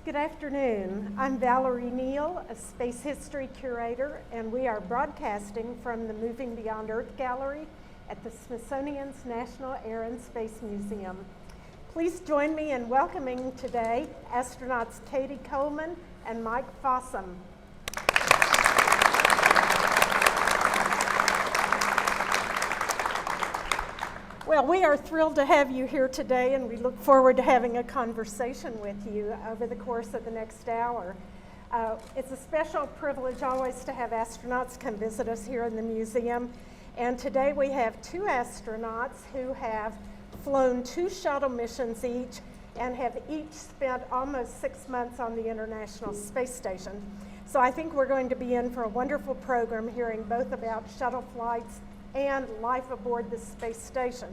Good afternoon. I'm Valerie Neal, a space history curator, and we are broadcasting from the Moving Beyond Earth Gallery at the Smithsonian's National Air and Space Museum. Please join me in welcoming today astronauts Cady Coleman and Mike Fossum. Well, we are thrilled to have you here today, and we look forward to having a conversation with you over the course of the next hour. It's a special privilege always to have astronauts come visit us here in the museum, and today we have two astronauts who have flown 2 shuttle missions each and have each spent almost 6 months on the International Space Station. So I think we're going to be in for a wonderful program hearing both about shuttle flights and life aboard the space station.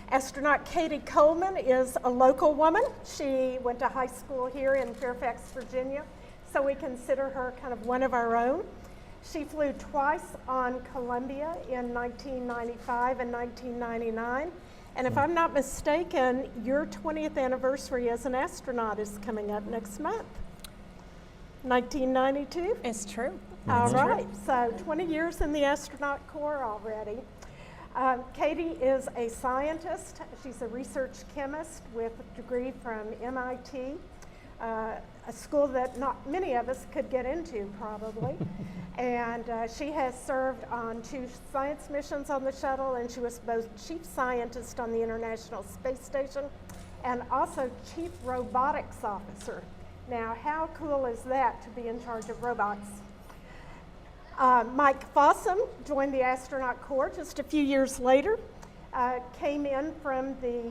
Astronaut Cady Coleman is a local woman. She went to high school here in Fairfax, Virginia, so we consider her kind of one of our own. She flew twice on Columbia in 1995 and 1999. And if I'm not mistaken, your 20th anniversary as an astronaut is coming up next month. 1992? It's true. All right, so 20 years in the astronaut corps already. Cady is a scientist. She's a research chemist with a degree from MIT, a school that not many of us could get into probably. And she has served on 2 science missions on the shuttle, and she was both chief scientist on the International Space Station and also chief robotics officer. Now, how cool is that to be in charge of robots? Mike Fossum joined the astronaut corps just a few years later, came in from the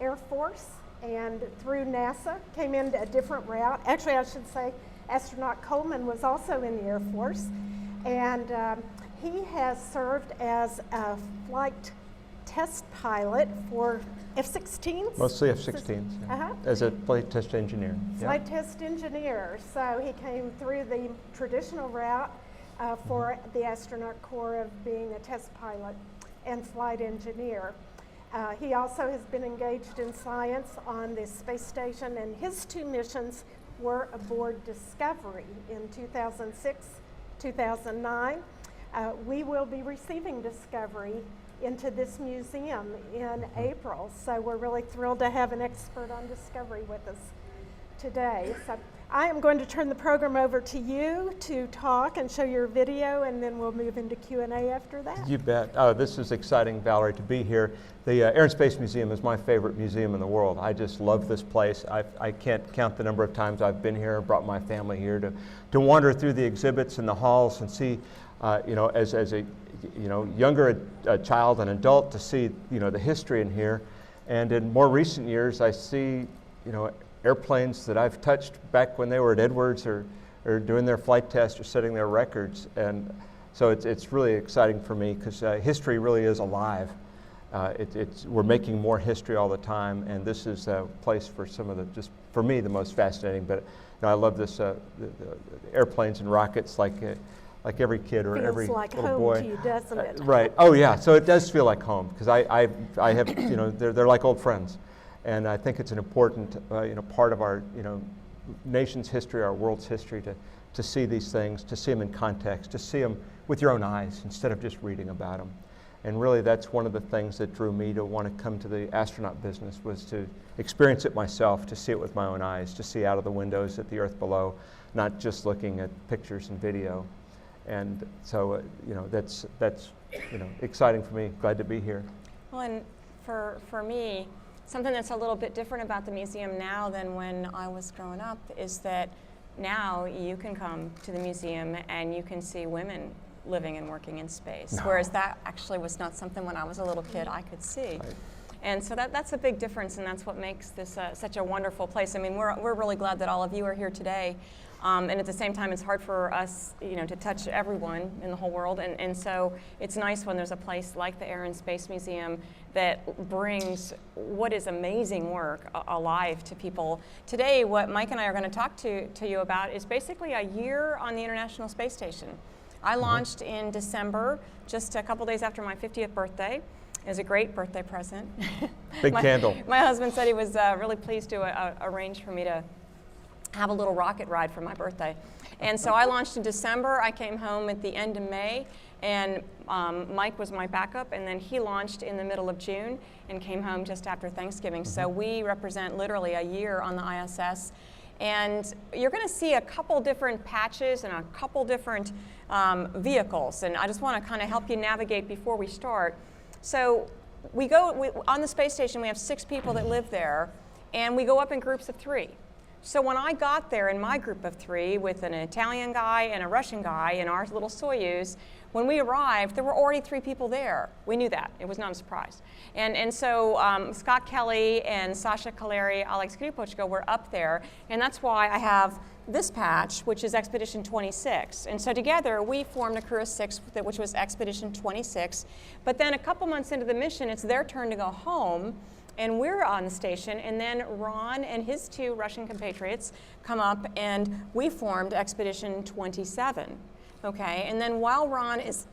Air Force and through NASA, came in a different route. Actually, I should say astronaut Coleman was also in the Air Force, and he has served as a flight test pilot for F-16s? Mostly F-16s, yeah. As a flight test engineer. Flight test engineer. So he came through the traditional route for the astronaut corps of being a test pilot and flight engineer. He also has been engaged in science on the space station, and his 2 missions were aboard Discovery in 2006, 2009. We will be receiving Discovery into this museum in April, so we're really thrilled to have an expert on Discovery with us today. So I am going to turn the program over to you to talk and show your video, and then we'll move into Q&A after that. You bet. Oh, this is exciting, Valerie, to be here. The Air and Space Museum is my favorite museum in the world. I just love this place. I can't count the number of times I've been here, brought my family here to wander through the exhibits and the halls and see, as a younger child and adult, to see the history in here. And in more recent years, I see airplanes that I've touched back when they were at Edwards or doing their flight tests or setting their records. And so it's really exciting for me because history really is alive. We're making more history all the time, and this is a place for some of the, just for me, the most fascinating. But I love this, the airplanes and rockets like every kid or every like little home boy. to you, doesn't it? Right. Oh yeah. So it does feel like home because I have they're like old friends. And I think it's an important, part of our, nation's history, our world's history, to see these things, to see them in context, to see them with your own eyes instead of just reading about them. And really, that's one of the things that drew me to want to come to the astronaut business, was to experience it myself, to see it with my own eyes, to see out of the windows at the Earth below, not just looking at pictures and video. And so, that's exciting for me. Glad to be here. Well, and for me, something that's a little bit different about the museum now than when I was growing up is that now you can come to the museum and you can see women living and working in space, whereas that actually was not something when I was a little kid I could see. Right. And so that's a big difference, and that's what makes this such a wonderful place. I mean, we're really glad that all of you are here today. And at the same time, it's hard for us, to touch everyone in the whole world. And so it's nice when there's a place like the Air and Space Museum that brings what is amazing work alive to people. Today, what Mike and I are going to talk to you about is basically a year on the International Space Station. I launched in December, just a couple days after my 50th birthday. It was a great birthday present. Big candle. My husband said he was really pleased to arrange for me to have a little rocket ride for my birthday. And so I launched in December. I came home at the end of May, and Mike was my backup, and then he launched in the middle of June and came home just after Thanksgiving. So we represent literally a year on the ISS. And you're going to see a couple different patches and a couple different vehicles. And I just want to kind of help you navigate before we start. So on the space station, we have 6 people that live there, and we go up in groups of 3. So when I got there in my group of 3 with an Italian guy and a Russian guy in our little Soyuz, when we arrived, there were already 3 people there. We knew that. It was not a surprise. And so Scott Kelly and Sasha Kaleri, Alex Kripochko were up there, and that's why I have this patch, which is Expedition 26. And so together, we formed a crew of 6, which was Expedition 26. But then a couple months into the mission, it's their turn to go home, and we're on the station, and then Ron and his 2 Russian compatriots come up, and we formed Expedition 27. Okay, and then while Ron is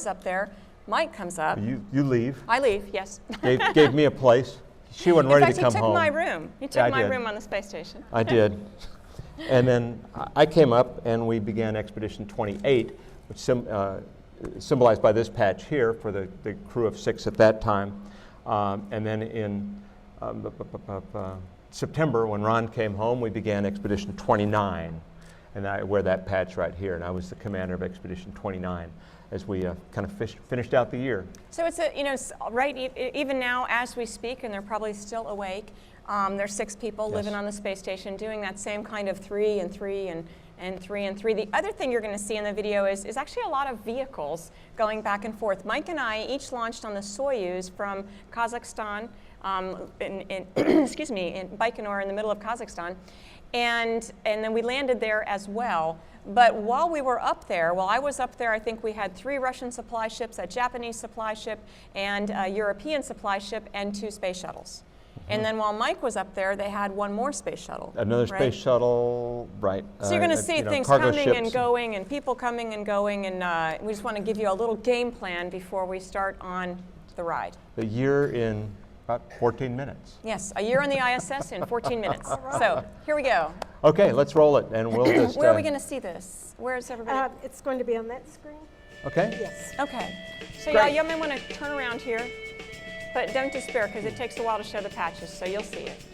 up there, Mike comes up. You leave. I leave, yes. Gave me a place. She wasn't ready to come home. In fact, he took my room. He took my room on the space station. I did. And then I came up, and we began Expedition 28, which symbolized by this patch here for the crew of 6 at that time. And then in September, when Ron came home, we began Expedition 29. And I wear that patch right here, and I was the commander of Expedition 29 as we kind of finished out the year. So it's even now as we speak, and they're probably still awake, there's 6 people living on the space station doing that same kind of 3 and 3 and 3 and 3. The other thing you're going to see in the video is actually a lot of vehicles going back and forth. Mike and I each launched on the Soyuz from Kazakhstan, in Baikonur in the middle of Kazakhstan. And then we landed there as well. But while we were up there, while I was up there, I think we had 3 Russian supply ships, a Japanese supply ship, and a European supply ship, and 2 space shuttles. And then while Mike was up there, they had 1 more space shuttle. Another space shuttle, right. So you're going to see things coming and going, and people coming and going, and we just want to give you a little game plan before we start on the ride. The year in about 14 minutes. Yes, a year on the ISS in 14 minutes. So here we go. Okay, let's roll it, and we'll just... Where are we going to see this? Where is everybody? It's going to be on that screen. Okay. Yes. Okay. So Great. you may want to turn around here, but don't despair because it takes a while to show the patches, so you'll see it.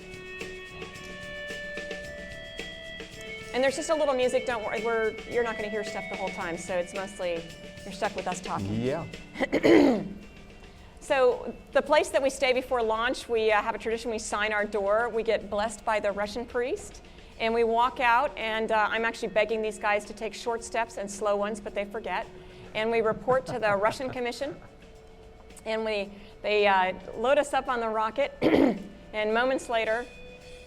And there's just a little music. Don't worry, you're not going to hear stuff the whole time, so it's mostly you're stuck with us talking. Yeah. So the place that we stay before launch, we have a tradition. We sign our door. We get blessed by the Russian priest. And we walk out, and I'm actually begging these guys to take short steps and slow ones, but they forget. And we report to the Russian Commission. And they load us up on the rocket. And moments later,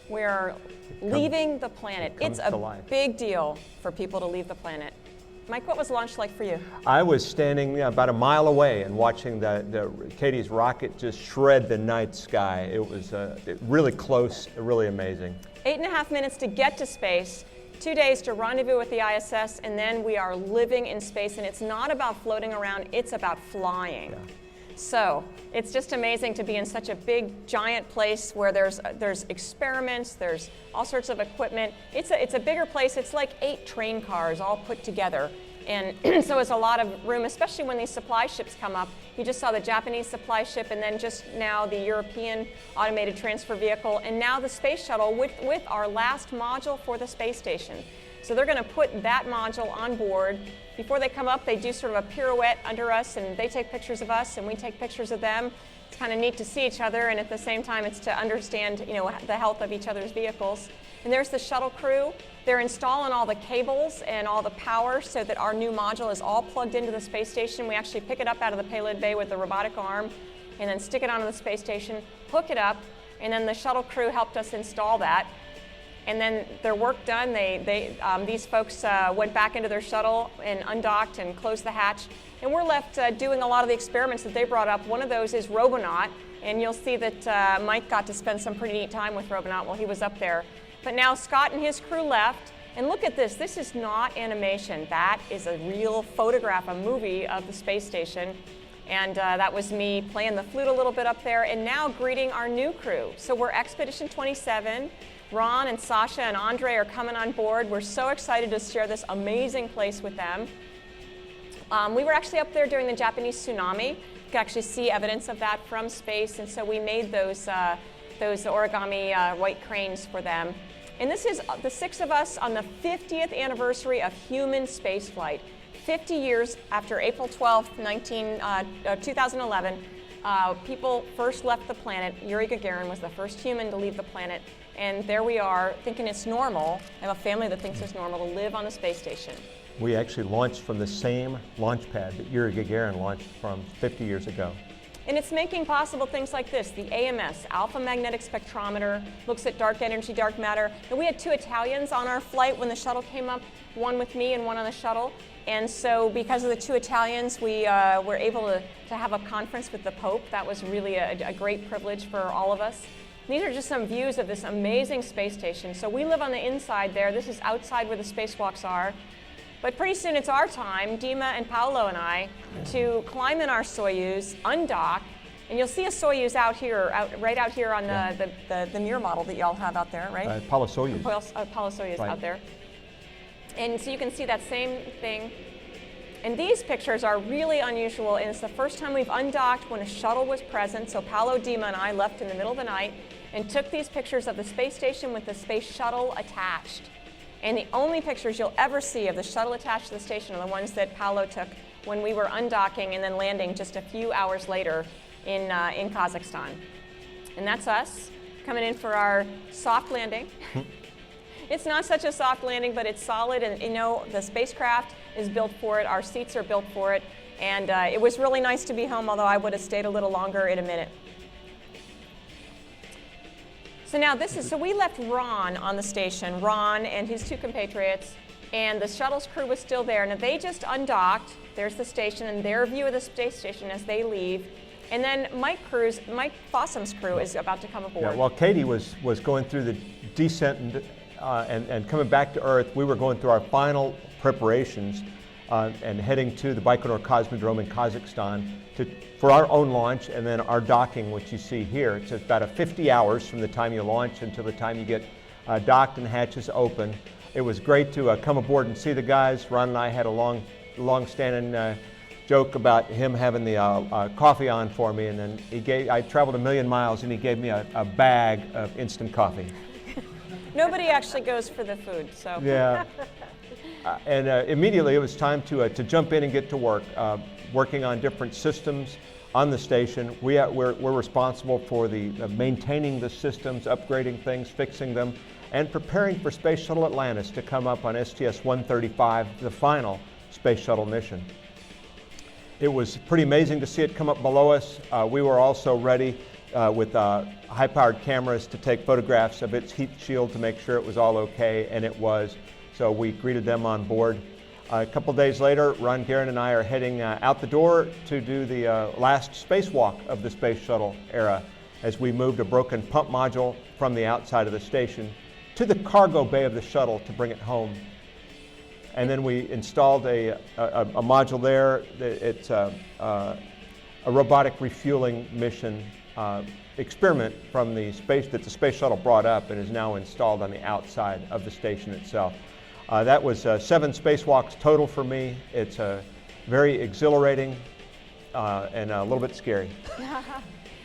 we're leaving the planet. It's a big deal for people to leave the planet. Mike, what was launch like for you? I was standing about a mile away and watching Cady's rocket just shred the night sky. It was really close, really amazing. 8.5 minutes to get to space, 2 days to rendezvous with the ISS, and then we are living in space. And it's not about floating around, it's about flying. Yeah. So it's just amazing to be in such a big, giant place where there's experiments, there's all sorts of equipment. It's a bigger place. It's like 8 train cars all put together. And so it's a lot of room, especially when these supply ships come up. You just saw the Japanese supply ship, and then just now the European automated transfer vehicle, and now the space shuttle with our last module for the space station. So they're going to put that module on board. Before they come up, they do sort of a pirouette under us, and they take pictures of us, and we take pictures of them. It's kind of neat to see each other, and at the same time, it's to understand, the health of each other's vehicles. And there's the shuttle crew. They're installing all the cables and all the power so that our new module is all plugged into the space station. We actually pick it up out of the payload bay with the robotic arm, and then stick it onto the space station, hook it up, and then the shuttle crew helped us install that. And then their work done, these folks went back into their shuttle and undocked and closed the hatch. And we're left doing a lot of the experiments that they brought up. One of those is Robonaut, and you'll see that Mike got to spend some pretty neat time with Robonaut while he was up there. But now Scott and his crew left, and look at this. This is not animation. That is a real photograph, a movie of the space station. And that was me playing the flute a little bit up there, and now greeting our new crew. So we're Expedition 27. Ron and Sasha and Andre are coming on board. We're so excited to share this amazing place with them. We were actually up there during the Japanese tsunami. You can actually see evidence of that from space, and so we made those origami white cranes for them. And this is the 6 of us on the 50th anniversary of human spaceflight. 50 years after April 12th, 2011, people first left the planet. Yuri Gagarin was the first human to leave the planet. And there we are, thinking it's normal. I have a family that thinks it's normal to live on the space station. We actually launched from the same launch pad that Yuri Gagarin launched from 50 years ago. And it's making possible things like this. The AMS, Alpha Magnetic Spectrometer, looks at dark energy, dark matter. And we had 2 Italians on our flight when the shuttle came up, one with me and one on the shuttle. And so because of the 2 Italians, we were able to have a conference with the Pope. That was really a great privilege for all of us. These are just some views of this amazing space station. So we live on the inside there. This is outside where the spacewalks are. But pretty soon it's our time, Dima and Paolo and I, to climb in our Soyuz, undock, and you'll see a Soyuz right out here on the Mir model that y'all have out there, right? Apollo Soyuz. Apollo Soyuz Right. out there. And so you can see that same thing. And these pictures are really unusual, and it's the first time we've undocked when a shuttle was present. So Paolo, Dima, and I left in the middle of the night and took these pictures of the space station with the space shuttle attached. And the only pictures you'll ever see of the shuttle attached to the station are the ones that Paolo took when we were undocking and then landing just a few hours later in Kazakhstan. And that's us coming in for our soft landing. It's not such a soft landing, but it's solid, and you know, the spacecraft is built for it, our seats are built for it, and it was really nice to be home, although I would have stayed a little longer in a minute. So now so we left Ron on the station, Ron and his 2 compatriots, and the shuttle's crew was still there. Now they just undocked, there's the station and their view of the space station as they leave. And then Mike Fossum's crew is about to come aboard. Yeah, while Cady was going through the descent and coming back to Earth, we were going through our final preparations and heading to the Baikonur Cosmodrome in Kazakhstan for our own launch and then our docking, which you see here. It's about 50 hours from the time you launch until the time you get docked and hatches open. It was great to come aboard and see the guys. Ron and I had a long-standing joke about him having the coffee on for me, and then I traveled 1 million miles and he gave me a bag of instant coffee. Nobody actually goes for the food, so. Yeah. And immediately it was time to jump in and get to work, working on different systems on the station. We're responsible for maintaining the systems, upgrading things, fixing them, and preparing for Space Shuttle Atlantis to come up on STS-135, the final Space Shuttle mission. It was pretty amazing to see it come up below us. We were also ready with high-powered cameras to take photographs of its heat shield to make sure it was all okay, and it was. So we greeted them on board. A couple days later, Ron Garan and I are heading out the door to do the last spacewalk of the Space Shuttle era as we moved a broken pump module from the outside of the station to the cargo bay of the shuttle to bring it home. And then we installed a module there. It's a robotic refueling mission experiment from the space that the Space Shuttle brought up and is now installed on the outside of the station itself. That was 7 spacewalks total for me. It's very exhilarating and a little bit scary.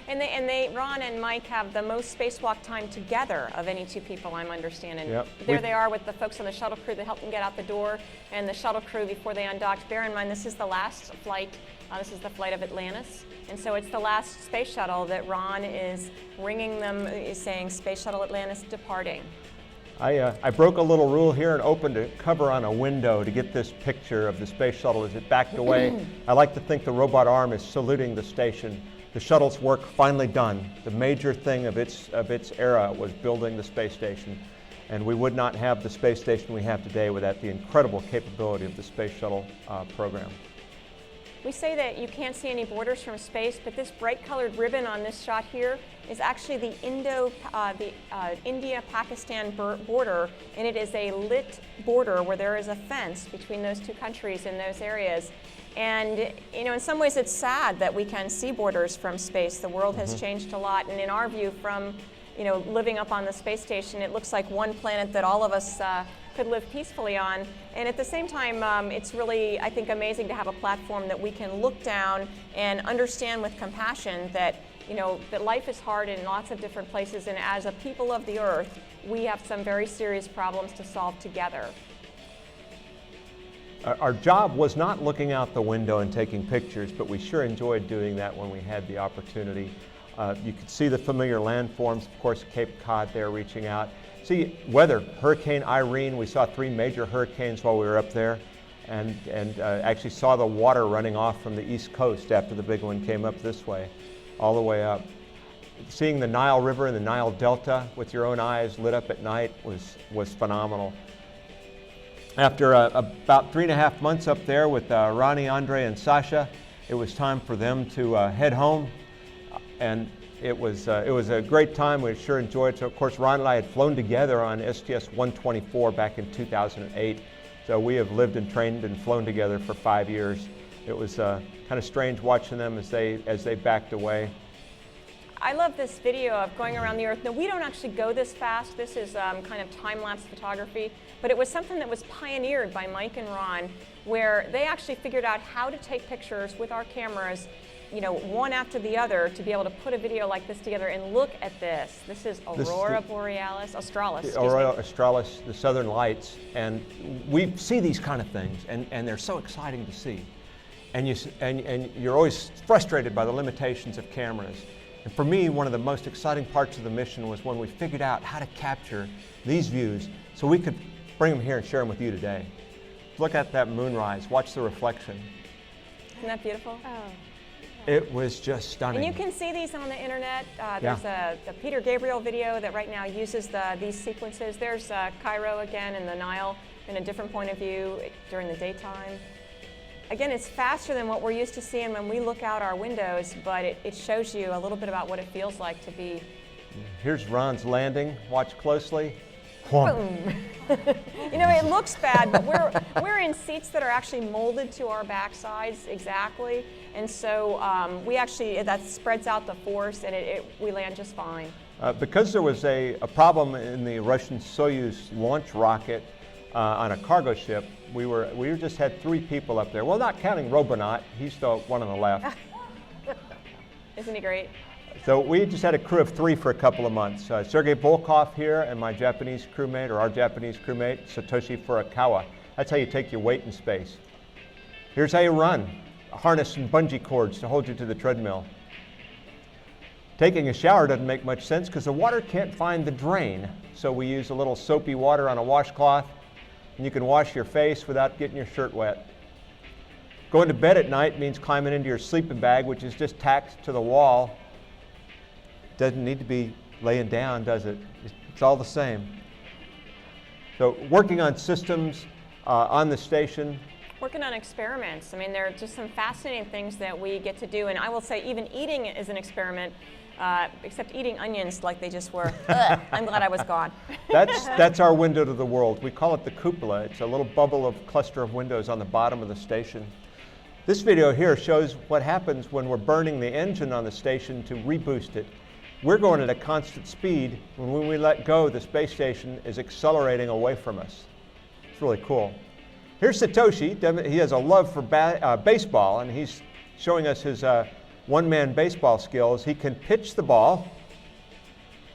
And Ron and Mike have the most spacewalk time together of any 2 people, I'm understanding. Yep. There they are with the folks on the shuttle crew that helped them get out the door, and the shuttle crew before they undocked. Bear in mind, this is the last flight. This is the flight of Atlantis. And so it's the last space shuttle that Ron is ringing them, is saying, Space Shuttle Atlantis departing. I broke a little rule here and opened a cover on a window to get this picture of the space shuttle as it backed away. I like to think the robot arm is saluting the station. The shuttle's work finally done. The major thing of its era was building the space station, and we would not have the space station we have today without the incredible capability of the space shuttle program. We say that you can't see any borders from space, but this bright colored ribbon on this shot here is actually the India-Pakistan border, and it is a lit border where there is a fence between those 2 countries in those areas. And you know, in some ways it's sad that we can see borders from space. The world has changed a lot, and in our view, from living up on the space station, it looks like one planet that all of us could live peacefully on. And at the same time, it's really, I think, amazing to have a platform that we can look down and understand with compassion that, that life is hard in lots of different places, and as a people of the Earth, we have some very serious problems to solve together. Our job was not looking out the window and taking pictures, but we sure enjoyed doing that when we had the opportunity. You could see the familiar landforms, of course, Cape Cod there reaching out. See weather, Hurricane Irene, we saw 3 major hurricanes while we were up there, and actually saw the water running off from the east coast after the big one came up this way, all the way up. Seeing the Nile River and the Nile Delta with your own eyes lit up at night was phenomenal. After about 3.5 months up there with Ronnie, Andre, and Sasha, it was time for them to head home. And it was a great time. We sure enjoyed it. So, of course, Ron and I had flown together on STS-124 back in 2008. So we have lived and trained and flown together for 5 years. It was kind of strange watching them as they backed away. I love this video of going around the Earth. Now, we don't actually go this fast. This is kind of time-lapse photography, but it was something that was pioneered by Mike and Ron, where they actually figured out how to take pictures with our cameras, one after the other, to be able to put a video like this together. And look at this. This is Aurora Borealis, Australis. Aurora Australis, the Southern Lights, and we see these kind of things, and they're so exciting to see. And you're always frustrated by the limitations of cameras. And for me, one of the most exciting parts of the mission was when we figured out how to capture these views so we could bring them here and share them with you today. Look at that moonrise, watch the reflection. Isn't that beautiful? Oh. It was just stunning. And you can see these on the internet. There's the Peter Gabriel video that right now uses these sequences. There's Cairo again and the Nile in a different point of view during the daytime. Again, it's faster than what we're used to seeing when we look out our windows, but it shows you a little bit about what it feels like to be. Here's Ron's landing. Watch closely. Boom. It looks bad, but we're in seats that are actually molded to our backsides exactly, and so that spreads out the force, and we land just fine. Because there was a problem in the Russian Soyuz launch rocket on a cargo ship, we just had 3 people up there. Well, not counting Robonaut, he's the one on the left. Isn't he great? So we just had a crew of 3 for a couple of months. Sergei Volkov here and my Japanese crewmate, or our Japanese crewmate, Satoshi Furukawa. That's how you take your weight in space. Here's how you run. A harness and bungee cords to hold you to the treadmill. Taking a shower doesn't make much sense because the water can't find the drain. So we use a little soapy water on a washcloth, and you can wash your face without getting your shirt wet. Going to bed at night means climbing into your sleeping bag, which is just tacked to the wall. Doesn't need to be laying down, does it? It's all the same. So working on systems on the station. Working on experiments. I mean, there are just some fascinating things that we get to do, and I will say even eating is an experiment, except eating onions like they just were. I'm glad I was gone. That's our window to the world. We call it the cupola. It's a little bubble of cluster of windows on the bottom of the station. This video here shows what happens when we're burning the engine on the station to reboost it. We're going at a constant speed. When we let go, the space station is accelerating away from us. It's really cool. Here's Satoshi. He has a love for baseball, and he's showing us his one-man baseball skills. He can pitch the ball.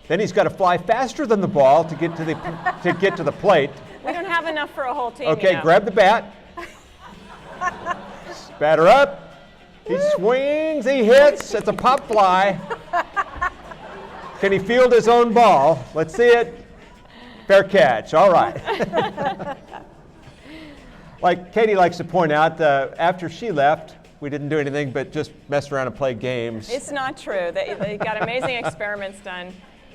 Then he's got to fly faster than the ball to get to the plate. We don't have enough for a whole team. Okay, grab the bat. Batter up. He swings. He hits. It's a pop fly. Can he field his own ball? Let's see it. Fair catch. All right. Like Cady likes to point out, after she left, we didn't do anything but just mess around and play games. It's not true. They got amazing experiments done.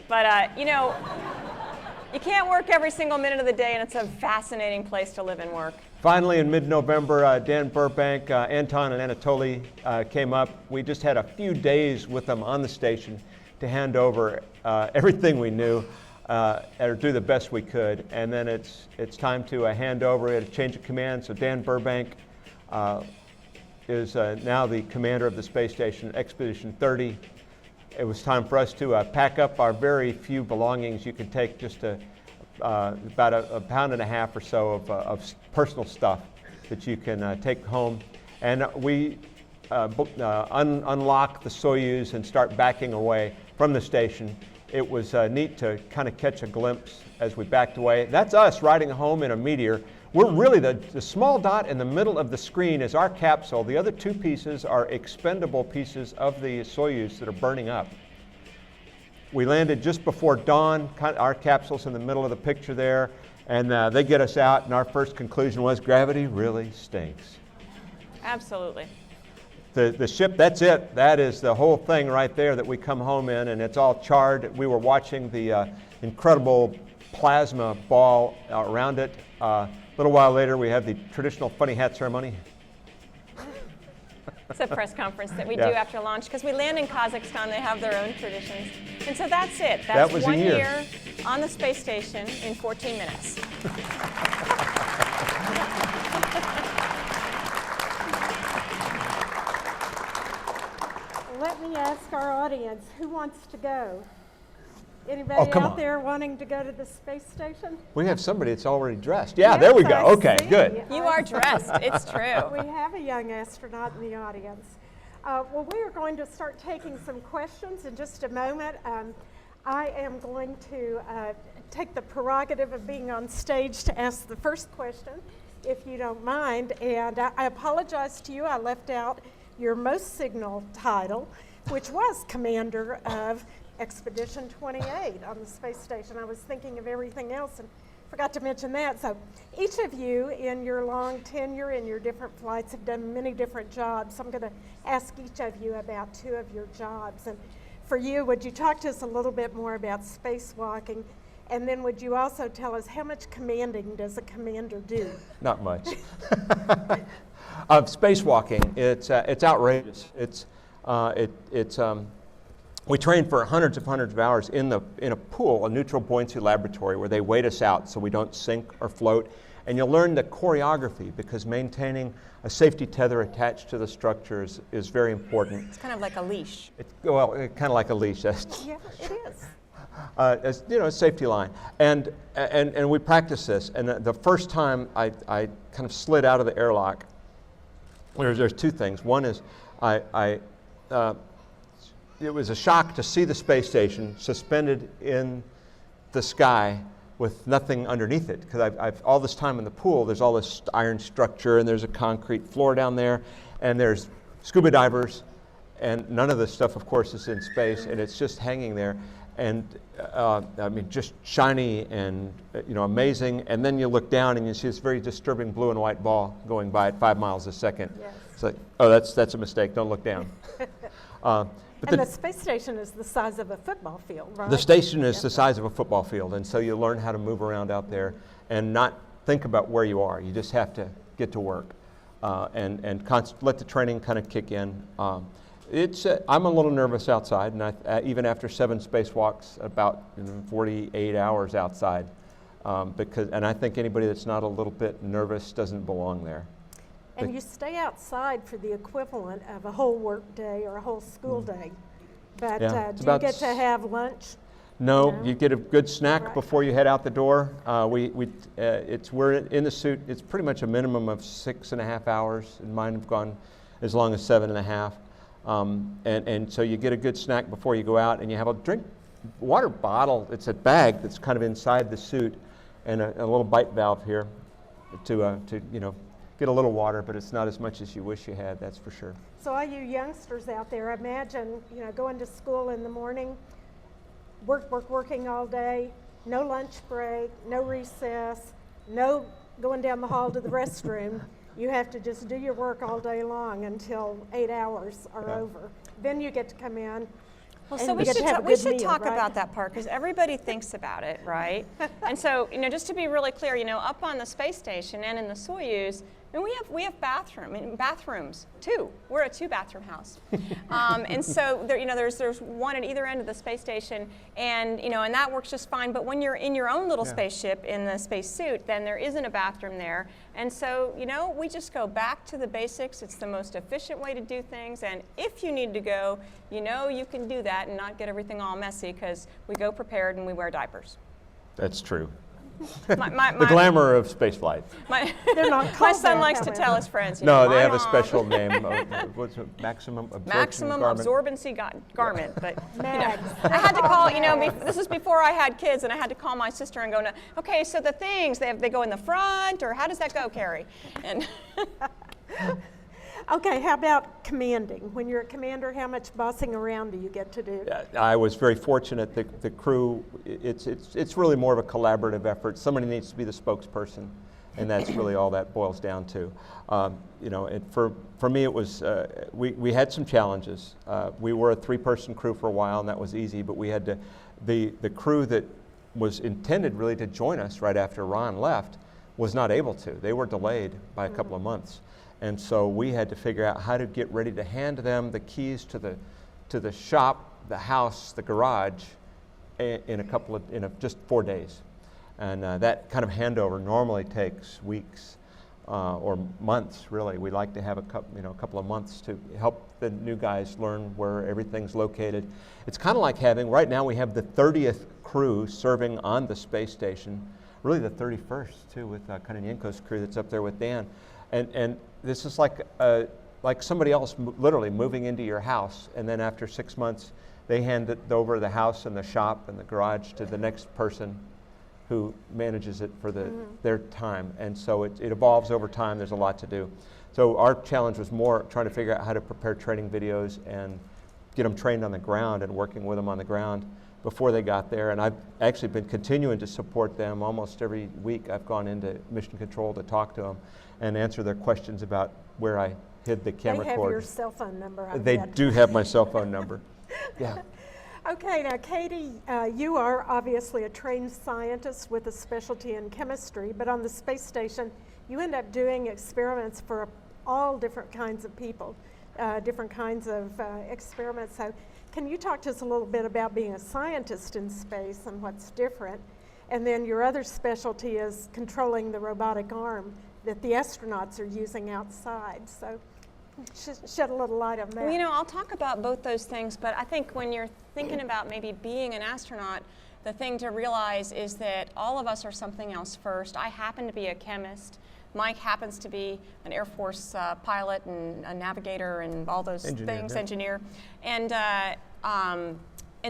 But, you can't work every single minute of the day, and it's a fascinating place to live and work. Finally, in mid-November, Dan Burbank, Anton, and Anatoly came up. We just had a few days with them on the station to hand over everything we knew or do the best we could. And then it's time to hand over. We had a change of command. So Dan Burbank is now the commander of the space station, Expedition 30. it was time for us to pack up our very few belongings. You can take just about a pound and a half or so of personal stuff that you can take home. And we unlock the Soyuz and start backing away from the station. It was neat to kind of catch a glimpse as we backed away. That's us riding home in a Meteor. We're really the small dot in the middle of the screen is our capsule. The other two pieces are expendable pieces of the Soyuz that are burning up. We landed just before dawn. Our capsule's in the middle of the picture there, and they get us out, and our first conclusion was gravity really stinks. Absolutely. The ship, that's it. That is the whole thing right there that we come home in, and it's all charred. We were watching the incredible plasma ball around it. A little while later, we have the traditional funny hat ceremony. It's a press conference that we Yeah. do after launch because we land in Kazakhstan. They have their own traditions. And so that's it. That's That was a 1 year. year on the space station in 14 minutes. Let me ask our audience, who wants to go? Anybody come out on. there wanting to go to the space station? We have somebody that's already dressed. Yeah, Yes, there we go. I Okay, see. good. You are dressed. It's true. We have a young astronaut in the audience. Well, we are going to start taking some questions in just a moment. I am going to take the prerogative of being on stage to ask the first question, if you don't mind. And I apologize to you, I left out your most signal title, which was Commander of Expedition 28 on the space station. I was thinking of everything else and forgot to mention that. So each of you in your long tenure in your different flights have done many different jobs. So I'm going to ask each of you about two of your jobs. And for you, would you talk to us a little bit more about spacewalking? And then would you also tell us how much commanding does a commander do? Not much. Spacewalking, it's outrageous. We train for hundreds of hours in a pool, a neutral buoyancy laboratory, where they wait us out so we don't sink or float. And you'll learn the choreography because maintaining a safety tether attached to the structure is very important. It's kind of like a leash. Kind of like a leash. Yeah, it is. As a safety line, and we practice this. And the first time I kind of slid out of the airlock, there's two things. One is it was a shock to see the space station suspended in the sky with nothing underneath it, because I've all this time in the pool, there's all this iron structure, and there's a concrete floor down there, and there's scuba divers, and none of this stuff, of course, is in space, and it's just hanging there, and just shiny and amazing. And then you look down and you see this very disturbing blue and white ball going by at 5 miles a second. Yes. It's like, oh, that's a mistake. Don't look down. And the space station is the size of a football field, right? The station is the size of a football field, and so you learn how to move around out there and not think about where you are. You just have to get to work and let the training kind of kick in. I'm a little nervous outside, and even after 7 spacewalks, about 48 hours outside, and I think anybody that's not a little bit nervous doesn't belong there. And you stay outside for the equivalent of a whole work day or a whole school day. But Yeah, do you get to have lunch? No, No? you get a good snack Right. before you head out the door. We're in the suit. It's pretty much a minimum of 6.5 hours, and mine have gone as long as 7.5. And so you get a good snack before you go out, and you have a water bottle. It's a bag that's kind of inside the suit, and a little bite valve here to get a little water, but it's not as much as you wish you had, that's for sure. So all you youngsters out there, imagine going to school in the morning, working all day, no lunch break, no recess, no going down the hall to the restroom. You have to just do your work all day long until 8 hours are over. Then you get to come in. Well, and so you we get to have a should good meal, talk right? about that part, because everybody thinks about it, right? And so, just to be really clear, up on the space station and in the Soyuz, And we have bathrooms too. We're a 2-bathroom house, and so there, there's one at either end of the space station, and and that works just fine. But when you're in your own little spaceship in the spacesuit, then there isn't a bathroom there, and so we just go back to the basics. It's the most efficient way to do things, and if you need to go, you can do that and not get everything all messy because we go prepared and we wear diapers. That's true. The the glamour of spaceflight. They're not My called son that, likes to however. tell his friends. No, they my have a mom- special name. What's it? Maximum absorption garment. absorbency garment. But Mags. I had to call. This is before I had kids, and I had to call my sister and go, okay, so the things they go in the front, or how does that go, Carrie? And Okay, how about commanding? When you're a commander, how much bossing around do you get to do? I was very fortunate. The crew, it's really more of a collaborative effort. Somebody needs to be the spokesperson, and that's really all that boils down to. For me, it was we had some challenges. We were a 3-person crew for a while, and that was easy. But we had to the crew that was intended really to join us right after Ron left was not able to. They were delayed by a couple of months. And so we had to figure out how to get ready to hand them the keys to the shop, the house, the garage, in just 4 days, and that kind of handover normally takes weeks or months. Really, we like to have a couple of months to help the new guys learn where everything's located. It's kind of like having right now we have the 30th crew serving on the space station, really the 31st too, with Kononenko's crew that's up there with Dan. And this is like somebody else literally moving into your house, and then after 6 months, they hand it over the house and the shop and the garage to the next person who manages it for their time. And so it evolves over time. There's a lot to do. So our challenge was more trying to figure out how to prepare training videos and get them trained on the ground and working with them on the ground before they got there. And I've actually been continuing to support them almost every week. I've gone into mission control to talk to them and answer their questions about where I hid the camera They have cord. your cell phone number, I They bet. do have my cell phone number. Yeah. Okay, now Cady, you are obviously a trained scientist with a specialty in chemistry, but on the space station, you end up doing experiments for all different kinds of people, different kinds of experiments. So can you talk to us a little bit about being a scientist in space and what's different? And then your other specialty is controlling the robotic arm that the astronauts are using outside. So shed a little light on that. Well, I'll talk about both those things, but I think when you're thinking about maybe being an astronaut, the thing to realize is that all of us are something else first. I happen to be a chemist. Mike happens to be an Air Force pilot and a navigator and all those things, engineer. And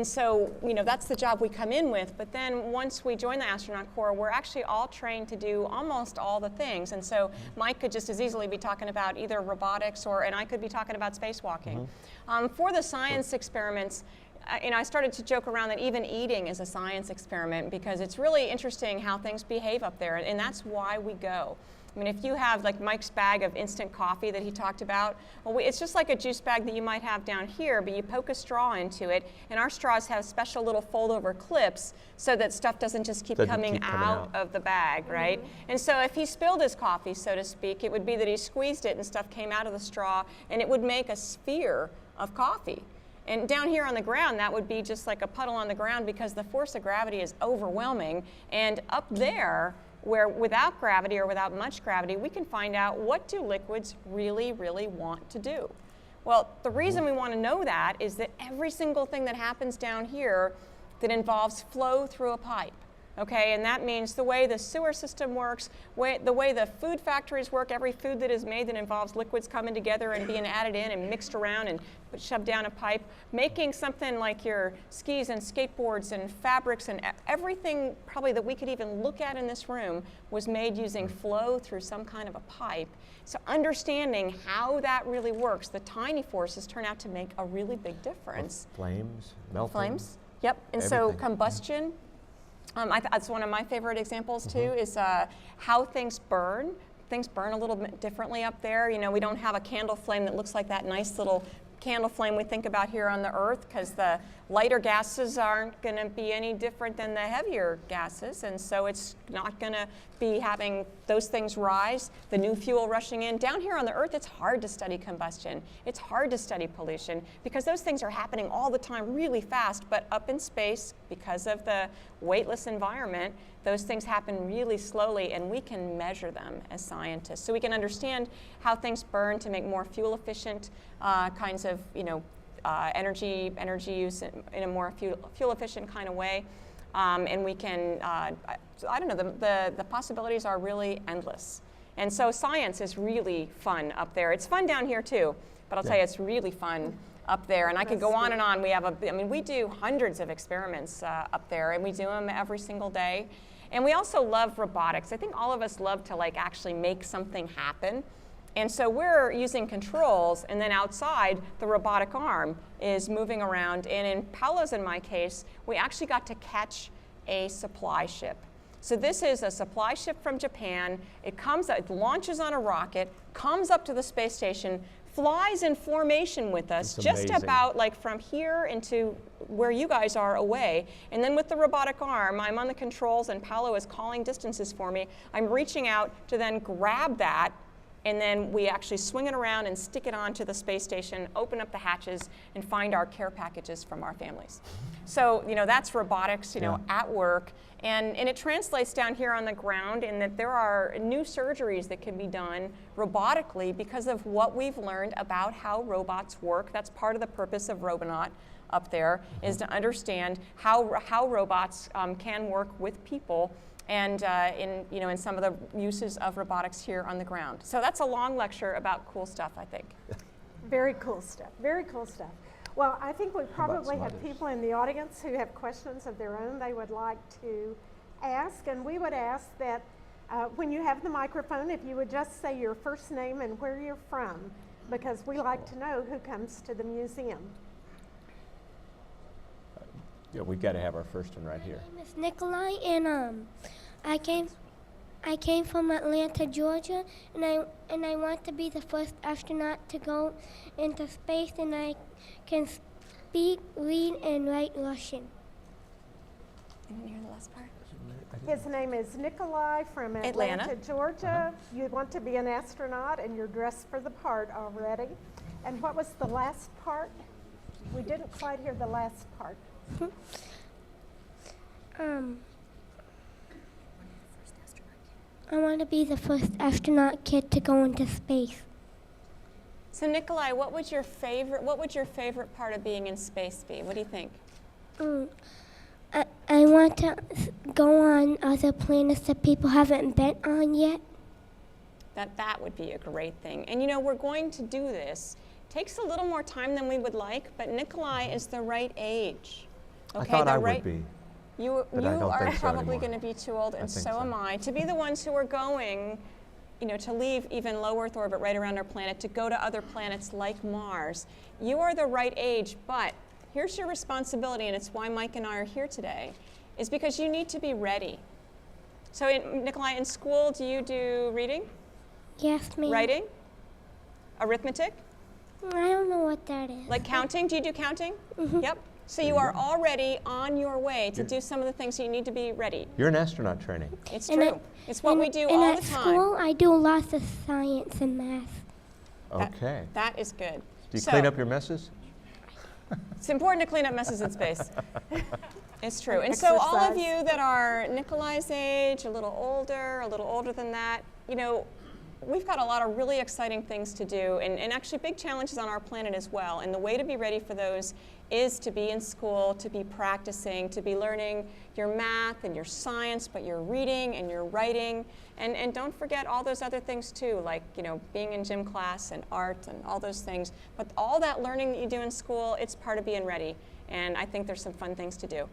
so, that's the job we come in with. But then once we join the astronaut corps, we're actually all trained to do almost all the things. And so Mike could just as easily be talking about either robotics and I could be talking about spacewalking. For the science experiments, I started to joke around that even eating is a science experiment because it's really interesting how things behave up there. And that's why we go. I mean, if you have like Mike's bag of instant coffee that he talked about, well, it's just like a juice bag that you might have down here, but you poke a straw into it, and our straws have special little fold-over clips so that stuff doesn't just keep coming out of the bag, right? And so if he spilled his coffee, so to speak, it would be that he squeezed it and stuff came out of the straw, and it would make a sphere of coffee. And down here on the ground, that would be just like a puddle on the ground because the force of gravity is overwhelming, and up there, where without gravity or without much gravity, we can find out what do liquids really, really want to do. Well, the reason we want to know that is that every single thing that happens down here that involves flow through a pipe, okay? And that means the way the sewer system works, the way the food factories work, every food that is made that involves liquids coming together and being added in and mixed around and shoved down a pipe, making something like your skis and skateboards and fabrics and everything probably that we could even look at in this room was made using flow through some kind of a pipe. So understanding how that really works, the tiny forces turn out to make a really big difference. Flames, melting. Flames, yep. And so combustion, that's one of my favorite examples too, is how things burn. Things burn a little bit differently up there. We don't have a candle flame that looks like that nice little candle flame we think about here on the Earth because the lighter gases aren't going to be any different than the heavier gases, and so it's not going to be having those things rise, the new fuel rushing in. Down here on the Earth, it's hard to study combustion. It's hard to study pollution because those things are happening all the time really fast, but up in space, because of the weightless environment, those things happen really slowly, and we can measure them as scientists. So we can understand how things burn to make more fuel efficient kinds of, energy use in a more fuel efficient kind of way. And we can, I don't know, the possibilities are really endless. And so science is really fun up there. It's fun down here too, but I'll tell you, it's really fun up there. And I could go on and on. We do hundreds of experiments up there, and we do them every single day. And we also love robotics. I think all of us love to actually make something happen. And so we're using controls, and then outside, the robotic arm is moving around. And in Paolo's and my case, we actually got to catch a supply ship. So this is a supply ship from Japan. It launches on a rocket, comes up to the space station, flies in formation with us, just about from here into where you guys are away. And then with the robotic arm, I'm on the controls, and Paolo is calling distances for me. I'm reaching out to then grab that, and then we actually swing it around and stick it onto the space station, open up the hatches, and find our care packages from our families. So, that's robotics, at work. And it translates down here on the ground in that there are new surgeries that can be done robotically because of what we've learned about how robots work. That's part of the purpose of Robonaut up there, is to understand how robots can work with people, and in some of the uses of robotics here on the ground. So that's a long lecture about cool stuff, I think. Very cool stuff, very cool stuff. Well, I think we probably have people in the audience who have questions of their own they would like to ask, and we would ask that when you have the microphone, if you would just say your first name and where you're from, because we like to know who comes to the museum. Yeah, we've got to have our first one right here. My name is Nikolai, and I came from Atlanta, Georgia, and I want to be the first astronaut to go into space, and I can speak, read, and write Russian. I didn't hear the last part. His name is Nikolai from Atlanta, Georgia. You want to be an astronaut, and you're dressed for the part already. And what was the last part? We didn't quite hear the last part. I want to be the first astronaut kid to go into space. So Nikolai, what would your favorite part of being in space be? What do you think? I want to go on other planets that people haven't been on yet. That would be a great thing. And we're going to do this. It takes a little more time than we would like, but Nikolai is the right age. Okay, I thought I would be. You are probably going to be too old, and so am I, to be the ones who are going, to leave even low Earth orbit right around our planet, to go to other planets like Mars. You are the right age, but here's your responsibility, and it's why Mike and I are here today, is because you need to be ready. So, Nikolai, in school, do you do reading? Yes, ma'am. Writing? Arithmetic? I don't know what that is. Like counting? Do you do counting? Mm-hmm. Yep. So you are already on your way to do some of the things you need to be ready. You're an astronaut training. It's true. It's what we do all the time. And at school, I do lots of science and math. Okay. That is good. Do you clean up your messes? It's important to clean up messes in space. It's true. And so all of you that are Nikolai's age, a little older than that, we've got a lot of really exciting things to do, and actually big challenges on our planet as well. And the way to be ready for those is to be in school, to be practicing, to be learning your math and your science, but your reading and your writing. And don't forget all those other things too, like being in gym class and art and all those things. But all that learning that you do in school, it's part of being ready. And I think there's some fun things to do.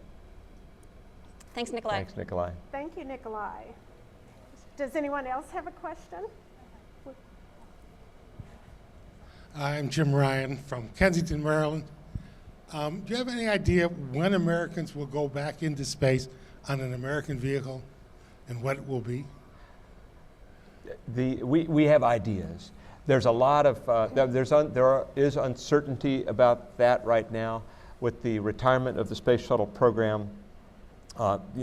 Thanks, Nikolai. Thanks, Nikolai. Thank you, Nikolai. Does anyone else have a question? I'm Jim Ryan from Kensington, Maryland. Do you have any idea when Americans will go back into space on an American vehicle and what it will be? We have ideas. There's a lot of there is uncertainty about that right now. with the retirement of the space shuttle program,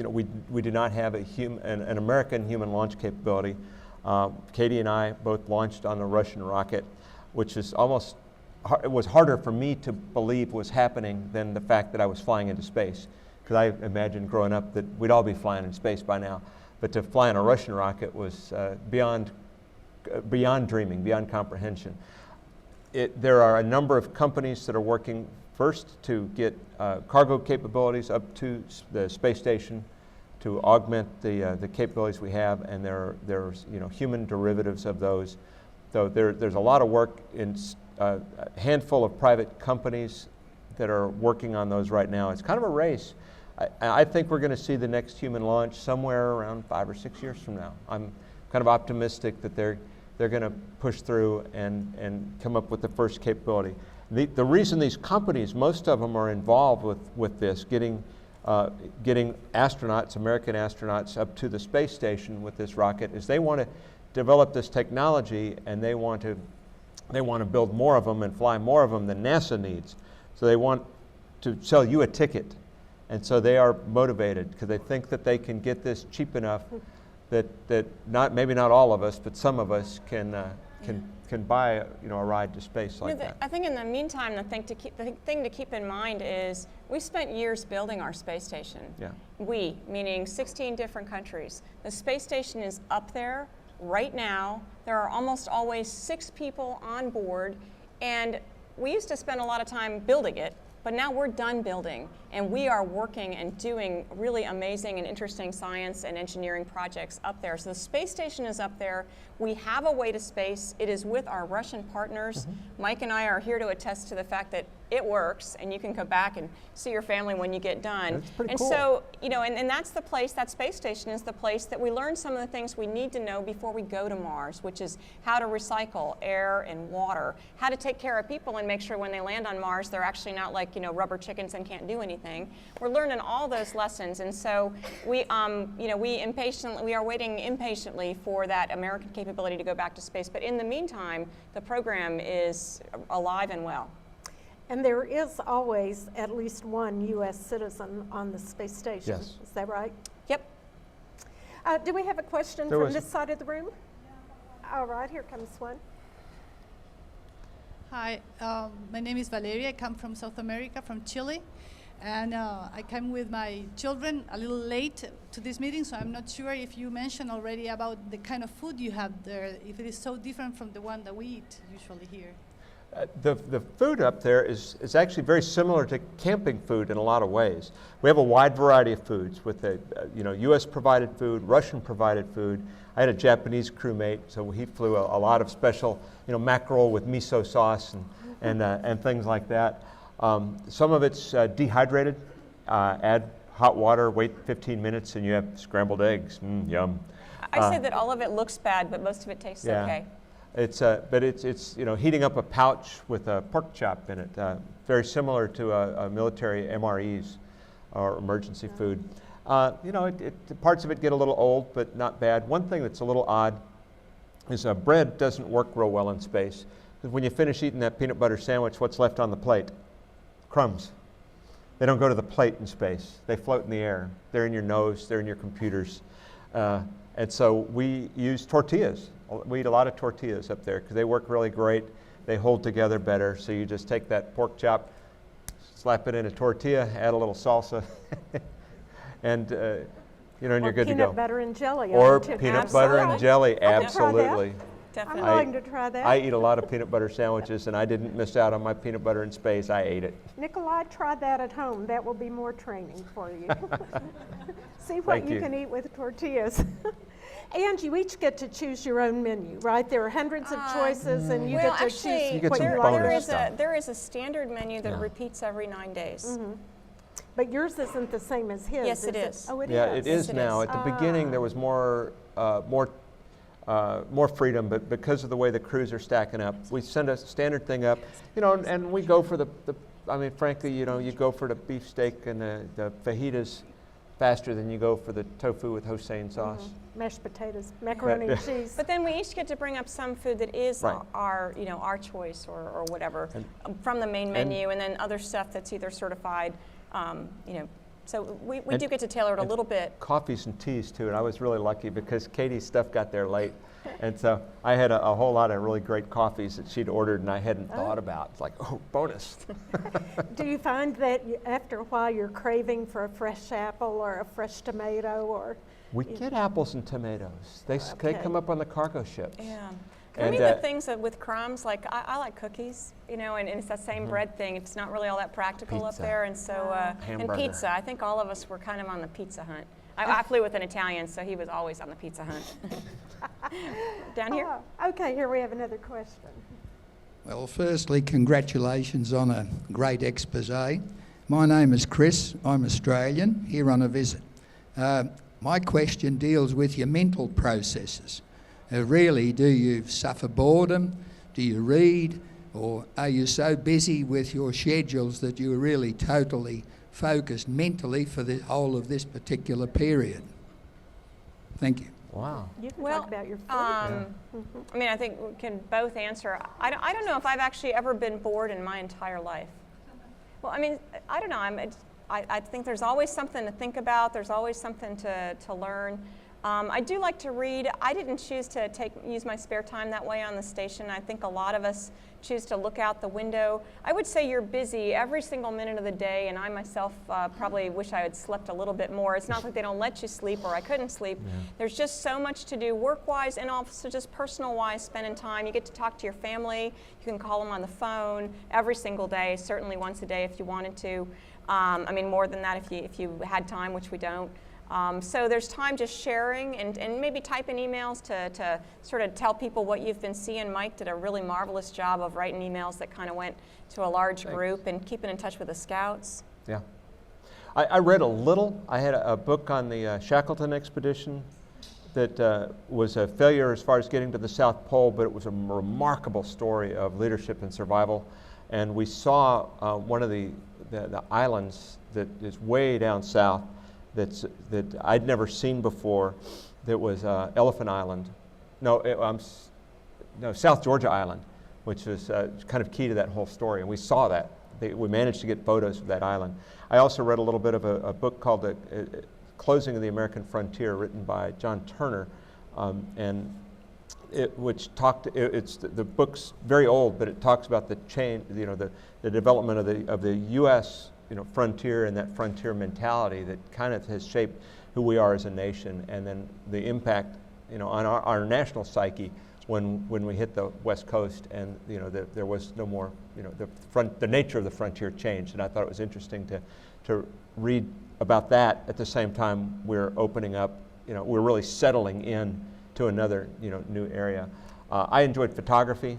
we do not have an American human launch capability. Cady and I both launched on a Russian rocket, which is it was harder for me to believe was happening than the fact that I was flying into space. Because I imagined growing up that we'd all be flying in space by now. But to fly on a Russian rocket was beyond dreaming, beyond comprehension. There are a number of companies that are working first to get cargo capabilities up to the space station to augment the capabilities we have, and there's human derivatives of those. So there's a lot of work in a handful of private companies that are working on those right now. It's kind of a race. I think we're going to see the next human launch somewhere around 5 or 6 years from now. I'm kind of optimistic that they're going to push through and come up with the first capability. The reason these companies, most of them are involved with this, getting astronauts, American astronauts, up to the space station with this rocket, is they want to develop this technology, and they want to build more of them and fly more of them than NASA needs. So they want to sell you a ticket. And so they are motivated because they think that they can get this cheap enough that maybe not all of us, but some of us can buy a ride to space like that. I think in the meantime, the thing to keep in mind is we spent years building our space station. Yeah. We, meaning 16 different countries. The space station is up there right now. There are almost always 6 people on board, and we used to spend a lot of time building it. But now we're done building, and we are working and doing really amazing and interesting science and engineering projects up there. So the space station is up there. We have a way to space. It is with our Russian partners. Mm-hmm. Mike and I are here to attest to the fact that it works, and you can go back and see your family when you get done. That's pretty and cool. So, and that's the place, that space station is the place that we learn some of the things we need to know before we go to Mars, which is how to recycle air and water, how to take care of people and make sure when they land on Mars, they're actually not like, rubber chickens and can't do anything. We're learning all those lessons, and so we are waiting impatiently for that American capability to go back to space. But in the meantime, the program is alive and well. And there is always at least one U.S. citizen on the space station. Yes. Is that right? Yep. Do we have a question from this side of the room? All right, here comes one. Hi, my name is Valeria. I come from South America, from Chile. And I came with my children a little late to this meeting, so I'm not sure if you mentioned already about the kind of food you have there, if it is so different from the one that we eat usually here. The food up there is actually very similar to camping food in a lot of ways. We have a wide variety of foods with U.S. provided food, Russian provided food. I had a Japanese crewmate, so he flew a lot of special, mackerel with miso sauce and things like that. Some of it's dehydrated. Add hot water, wait 15 minutes, and you have scrambled eggs. Yum. I say that all of it looks bad, but most of it tastes okay. But it's heating up a pouch with a pork chop in it, very similar to a military MREs or emergency food. Parts of it get a little old, but not bad. One thing that's a little odd is bread doesn't work real well in space. Because when you finish eating that peanut butter sandwich, what's left on the plate? Crumbs. They don't go to the plate in space. They float in the air. They're in your nose. They're in your computers. And so we use tortillas. We eat a lot of tortillas up there because they work really great. They hold together better. So you just take that pork chop, slap it in a tortilla, add a little salsa, and you're good to go. Peanut butter and jelly. Or peanut butter and jelly, absolutely. Definitely. I'm willing to try that. I eat a lot of peanut butter sandwiches, and I didn't miss out on my peanut butter in space. I ate it. Nikolai, try that at home. That will be more training for you. See what Thank you you. can eat with tortillas. And you each get to choose your own menu, right? There are hundreds of choices, and you get to choose You get what some you bonus like. stuff. There is a standard menu that Yeah. repeats every 9 days. Mm-hmm. But yours isn't the same as his. Yes, it is. Oh, it is. Yeah, it is Yes, it now. is. At the beginning, there was more freedom, but because of the way the crews are stacking up, we send a standard thing up, and we go for frankly, you go for the beefsteak and the fajitas faster than you go for the tofu with Hossein sauce. Mashed potatoes, macaroni and cheese. But then we each get to bring up some food that is Right. our choice or whatever from the main menu, and then other stuff that's either certified, So we do get to tailor it a little bit. Coffees and teas too, and I was really lucky because Katie's stuff got there late. And so I had a whole lot of really great coffees that she'd ordered and I hadn't thought about. It's like, oh, bonus. Do you find that after a while you're craving for a fresh apple or a fresh tomato or? We get apples and tomatoes. They come up on the cargo ships. Yeah. And, the things that with crumbs, like I like cookies, and it's that same bread thing. It's not really all that practical up Pizza. there, and so and Hamburger. pizza. I think all of us were kind of on the pizza hunt. I flew with an Italian, so he was always on the pizza hunt. Down here. Oh, okay, here we have another question. Well, firstly, congratulations on a great expose. My name is Chris. I'm Australian, here on a visit. My question deals with your mental processes. Really, do you suffer boredom? Do you read? Or are you so busy with your schedules that you're really totally focused mentally for the whole of this particular period? Thank you. Wow. You can Well, talk about your food. I mean, I think we can both answer. I don't know if I've actually ever been bored in my entire life. Well, I mean, I don't know. I think there's always something to think about. There's always something to learn. I do like to read. I didn't choose to use my spare time that way on the station. I think a lot of us choose to look out the window. I would say you're busy every single minute of the day, and I myself probably wish I had slept a little bit more. It's not like they don't let you sleep or I couldn't sleep. Yeah. There's just so much to do work-wise and also just personal-wise, spending time. You get to talk to your family. You can call them on the phone every single day, certainly once a day if you wanted to. I mean, more than that if you had time, which we don't. So there's time just sharing and maybe typing emails to sort of tell people what you've been seeing. Mike did a really marvelous job of writing emails that kind of went to a large group and keeping in touch with the Scouts. Yeah. I read a little. I had a book on the Shackleton expedition that was a failure as far as getting to the South Pole, but it was a remarkable story of leadership and survival. And we saw one of the islands that is way down south that I'd never seen before. That was Elephant Island. No, South Georgia Island, which was kind of key to that whole story. And we saw that. We managed to get photos of that island. I also read a little bit of a book called The Closing of the American Frontier, written by John Turner, and the book's very old, but it talks about the change, the development of the U.S. Frontier and that frontier mentality that kind of has shaped who we are as a nation, and then the impact, on our national psyche when we hit the West Coast, and there was no more, the nature of the frontier changed, and I thought it was interesting to read about that at the same time we're opening up, we're really settling in to another, new area. I enjoyed photography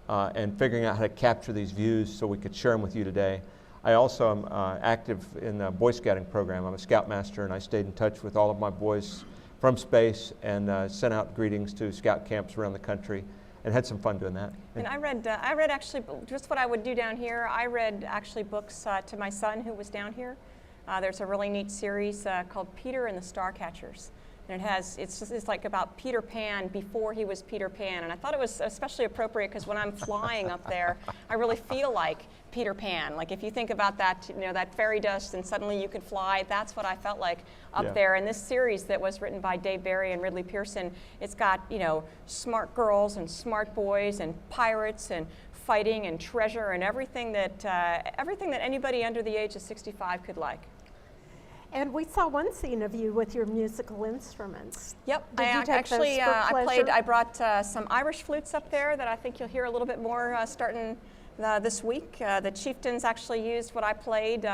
and figuring out how to capture these views so we could share them with you today. I also am active in the Boy Scouting program. I'm a Scoutmaster, and I stayed in touch with all of my boys from space and sent out greetings to Scout camps around the country and had some fun doing that. And I read actually just what I would do down here. I read actually books to my son who was down here. There's a really neat series called Peter and the Starcatchers. And it's like about Peter Pan before he was Peter Pan. And I thought it was especially appropriate because when I'm flying up there, I really feel like Peter Pan. Like if you think about that, that fairy dust and suddenly you could fly, that's what I felt like up there. And this series that was written by Dave Barry and Ridley Pearson, it's got, smart girls and smart boys and pirates and fighting and treasure and everything that anybody under the age of 65 could like. And we saw one scene of you with your musical instruments. Yep, Did you take those for pleasure? I brought some Irish flutes up there that I think you'll hear a little bit more starting this week. The Chieftains actually used what I played in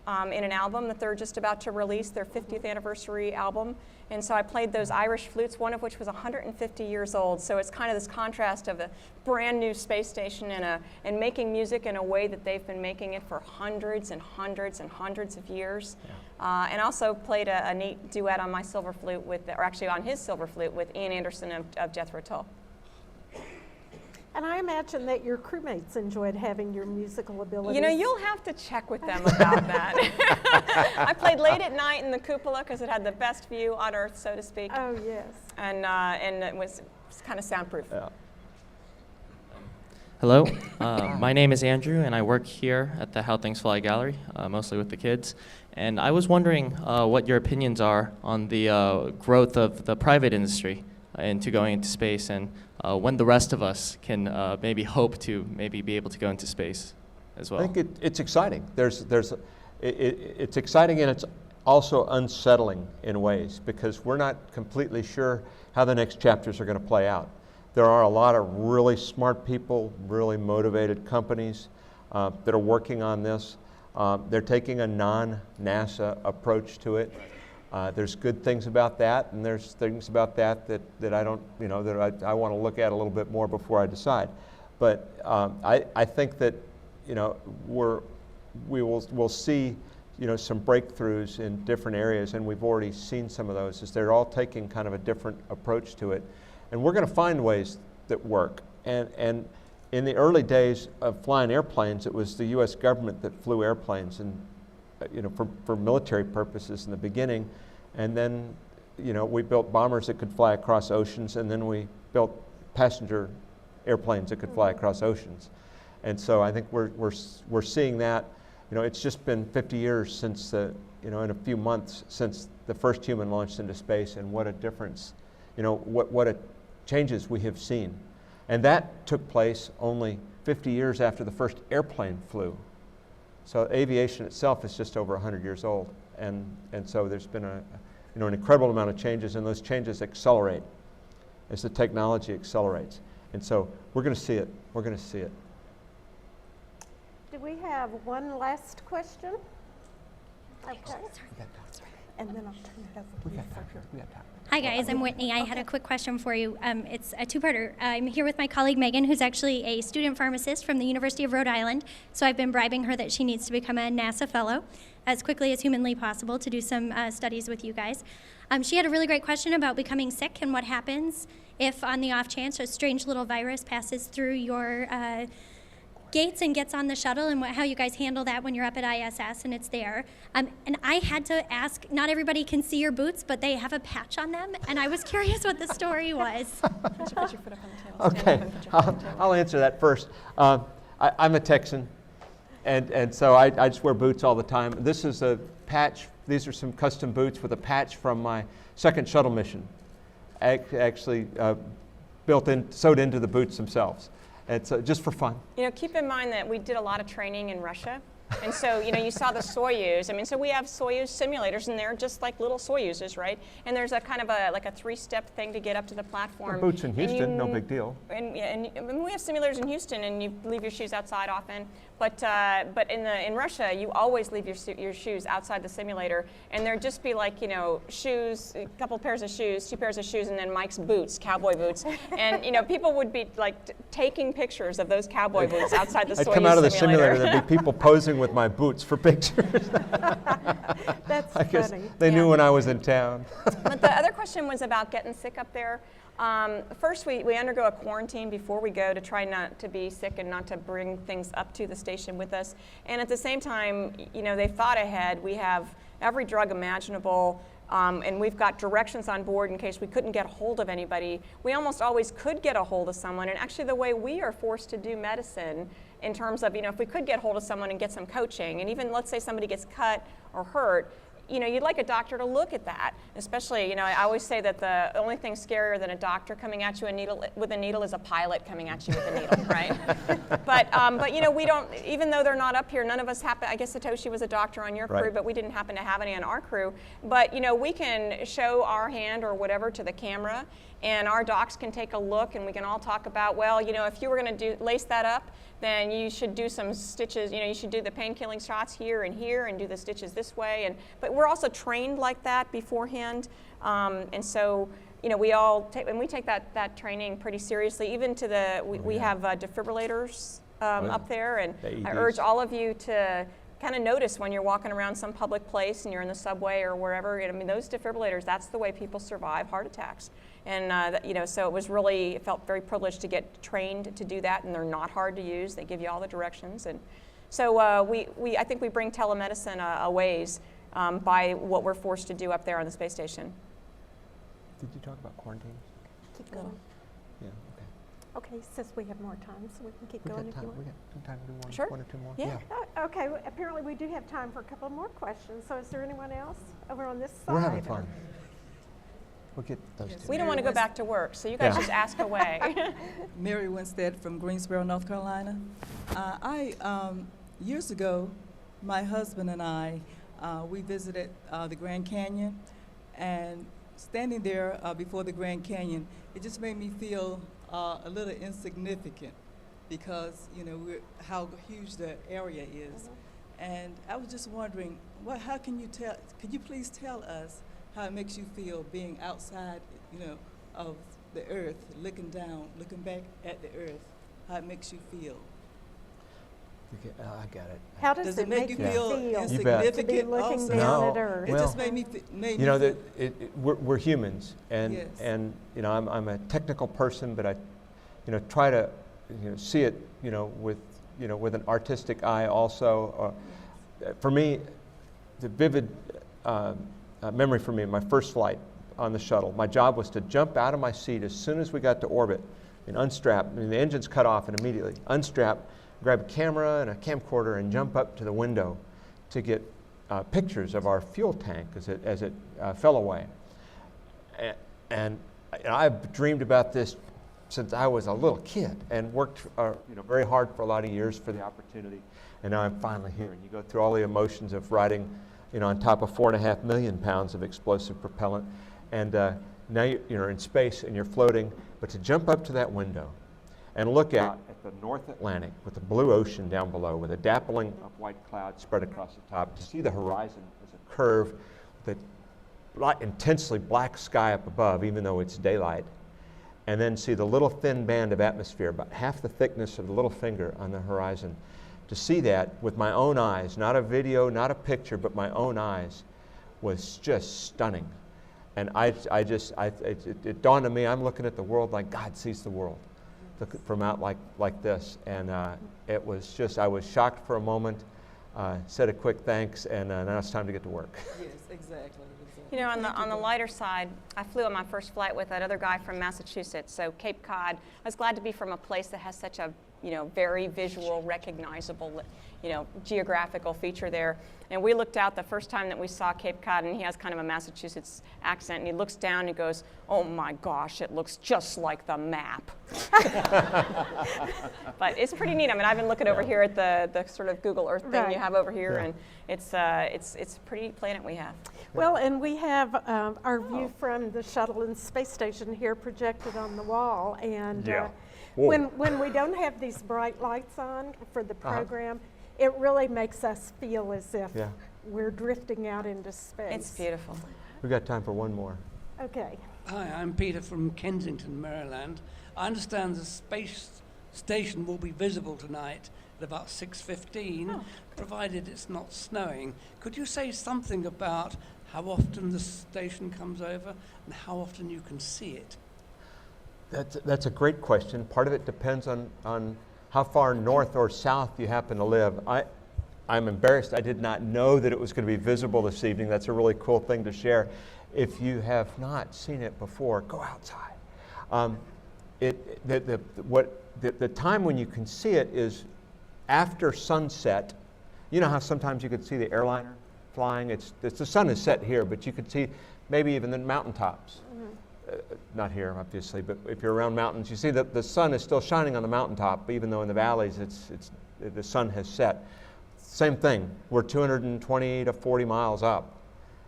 an album that they're just about to release, their 50th anniversary album. And so I played those Irish flutes, one of which was 150 years old. So it's kind of this contrast of a brand new space station and making music in a way that they've been making it for hundreds and hundreds and hundreds of years. Yeah. And also played a neat duet on my silver flute on his silver flute with Ian Anderson of Jethro Tull. And I imagine that your crewmates enjoyed having your musical abilities. You know, you'll have to check with them about that. I played late at night in the cupola because it had the best view on Earth, so to speak. Oh, yes. And it was kind of soundproof. Yeah. Hello, my name is Andrew, and I work here at the How Things Fly Gallery, mostly with the kids. And I was wondering what your opinions are on the growth of the private industry into going into space, and when the rest of us can maybe hope to maybe be able to go into space as well. I think it's exciting. It's exciting, and it's also unsettling in ways, because we're not completely sure how the next chapters are going to play out. There are a lot of really smart people, really motivated companies that are working on this. They're taking a non-NASA approach to it. There's good things about that, and there's things about that I don't, that I want to look at a little bit more before I decide. But I think that, we'll see, some breakthroughs in different areas, and we've already seen some of those, as they're all taking kind of a different approach to it. And we're going to find ways that work. And in the early days of flying airplanes, it was the U.S. government that flew airplanes, and for military purposes in the beginning. And then, we built bombers that could fly across oceans, and then we built passenger airplanes that could fly across oceans. And so I think we're seeing that. It's just been 50 years since in a few months since the first human launched into space, and what a difference, what a changes we have seen. And that took place only 50 years after the first airplane flew. So aviation itself is just over 100 years old. And so there's been an incredible amount of changes, and those changes accelerate as the technology accelerates. And so we're going to see it. We're going to see it. Do we have one last question? Okay. And then I'll turn it over to you. Hi guys, I'm Whitney. I had a quick question for you. It's a two-parter. I'm here with my colleague Megan, who's actually a student pharmacist from the University of Rhode Island. So I've been bribing her that she needs to become a NASA fellow as quickly as humanly possible to do some studies with you guys. She had a really great question about becoming sick and what happens if, on the off chance, a strange little virus passes through your gates and gets on the shuttle, and how you guys handle that when you're up at ISS and it's there. And I had to ask, not everybody can see your boots, but they have a patch on them, and I was curious what the story was. Put your foot up on the tail. Okay, I'll answer that first. I'm a Texan, and so I just wear boots all the time. This is a patch. These are some custom boots with a patch from my second shuttle mission, actually sewed into the boots themselves. It's just for fun. Keep in mind that we did a lot of training in Russia. And so, you saw the Soyuz. So we have Soyuz simulators, and they're just like little Soyuzes, right? And there's a kind of a 3-step thing to get up to the platform. Boots in Houston, no big deal. And we have simulators in Houston, and you leave your shoes outside often. But in Russia, you always leave your shoes outside the simulator, and there'd just be shoes, a couple pairs of shoes, 2 pairs of shoes, and then Mike's boots, cowboy boots. And people would be taking pictures of those cowboy boots outside the Soyuz simulator. I'd come out of the simulator, there'd be people posing with my boots for pictures. That's I guess funny. they knew when I was in town. But the other question was about getting sick up there. First, we undergo a quarantine before we go to try not to be sick and not to bring things up to the station with us. And at the same time, they thought ahead. We have every drug imaginable, and we've got directions on board in case we couldn't get a hold of anybody. We almost always could get a hold of someone, and actually the way we are forced to do medicine in terms of, if we could get hold of someone and get some coaching, and even let's say somebody gets cut or hurt, you'd like a doctor to look at that. Especially, I always say that the only thing scarier than a doctor coming at you with a needle is a pilot coming at you with a needle, right? But we don't, even though they're not up here, none of us happen, I guess Satoshi was a doctor on your crew, right, but we didn't happen to have any on our crew. But, we can show our hand or whatever to the camera, and our docs can take a look, and we can all talk about, well, if you were going to lace that up, then you should do some stitches. You should do the pain-killing shots here, and do the stitches this way. But we're also trained like that beforehand, and so we all we take that training pretty seriously. Even to we have defibrillators up there, and I urge all of you to kind of notice when you're walking around some public place and you're in the subway or wherever. I mean, those defibrillators, that's the way people survive heart attacks. And, you know, so it felt very privileged to get trained to do that, and they're not hard to use. They give you all the directions. And so I think we bring telemedicine a ways by what we're forced to do up there on the space station. Did you talk about quarantines? Keep going. Yeah, okay. Okay, says we have more time, so we can keep We going got if time. you want. We got some time to do one, Sure. one or two more. Yeah. Okay, apparently we do have time for a couple more questions. So is there anyone else over on this side? We're having fun. We'll get those two. We don't want to go back to work, so you guys just ask away. Mary Winstead from Greensboro, North Carolina. Years ago, my husband and I, we visited the Grand Canyon, and standing there before the Grand Canyon, it just made me feel a little insignificant because, you know, how huge the area is. And I was just wondering, could you please tell us how it makes you feel being outside, you know, of the earth, looking down, looking back at the earth, how it makes you feel? I got it. How does it make you feel to be insignificant looking also? down at Earth? It Well, just made me You know, feel, we're humans, and Yes. and you know, I'm a technical person, but I, you know, try to, you know, see it, you know, with an artistic eye also. For me, the vivid memory for me, my first flight on the shuttle, my job was to jump out of my seat as soon as we got to orbit and unstrap. I mean, the engine's cut off, and immediately unstrap, grab a camera and a camcorder, and jump up to the window to get pictures of our fuel tank as it fell away. And I've dreamed about this since I was a little kid, and worked you know, very hard for a lot of years for the opportunity. And now I'm finally here. And you go through all the emotions of riding, you know, on top of 4.5 million pounds of explosive propellant, and now you're in space and you're floating. But to jump up to that window and look out at the North Atlantic with the blue ocean down below, with a dappling of white clouds spread across the top, to see the horizon as a curve with a intensely black sky up above, even though it's daylight, and then see the little thin band of atmosphere, about half the thickness of the little finger on the horizon. To see that with my own eyes, not a video, not a picture, but my own eyes, was just stunning. And it dawned on me, I'm looking at the world like God sees the world, from out like this. And it was just, I was shocked for a moment, said a quick thanks, and now it's time to get to work. yes, exactly. You know, on the lighter side, I flew on my first flight with that other guy from Massachusetts, so Cape Cod. I was glad to be from a place that has such a, you know, very visual, recognizable, you know, geographical feature there. And we looked out the first time that we saw Cape Cod, and he has kind of a Massachusetts accent, and he looks down and he goes, "Oh my gosh, it looks just like the map." But it's pretty neat. I mean, I've been looking over here at the sort of Google Earth thing you have over here, and it's a pretty planet we have. Well, and we have our view from the shuttle and space station here projected on the wall. And when we don't have these bright lights on for the program, it really makes us feel as if we're drifting out into space. It's beautiful. We've got time for one more. Okay. Hi, I'm Peter from Kensington, Maryland. I understand the space station will be visible tonight at about 6:15, provided it's not snowing. Could you say something about how often the station comes over and how often you can see it? That's a great question. Part of it depends on how far north or south you happen to live. I'm embarrassed. I did not know that it was going to be visible this evening. That's a really cool thing to share. If you have not seen it before, go outside. The time when you can see it is after sunset. You know how sometimes you could see the airliner flying? The sun is set here, but you could see maybe even the mountaintops. Not here, obviously, but if you're around mountains, you see that the sun is still shining on the mountaintop, even though in the valleys the sun has set. Same thing, we're 220 to 40 miles up.